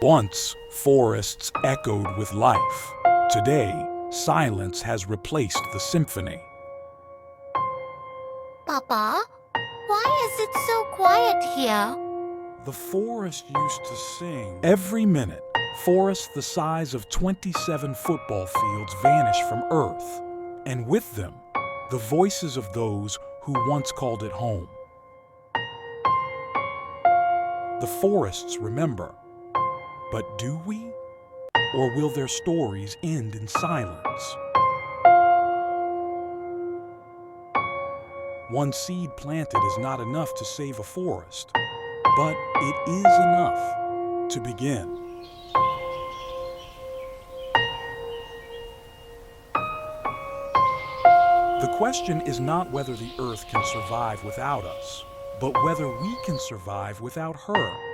Once, forests echoed with life. Today, silence has replaced the symphony. Papa, why is it so quiet here? The forest used to sing. Every minute, forests the size of 27 football fields vanish from Earth, and with them, the voices of those who once called it home. The forests remember, but do we? Or will their stories end in silence? One seed planted is not enough to save a forest, but it is enough to begin. The question is not whether the earth can survive without us, but whether we can survive without her.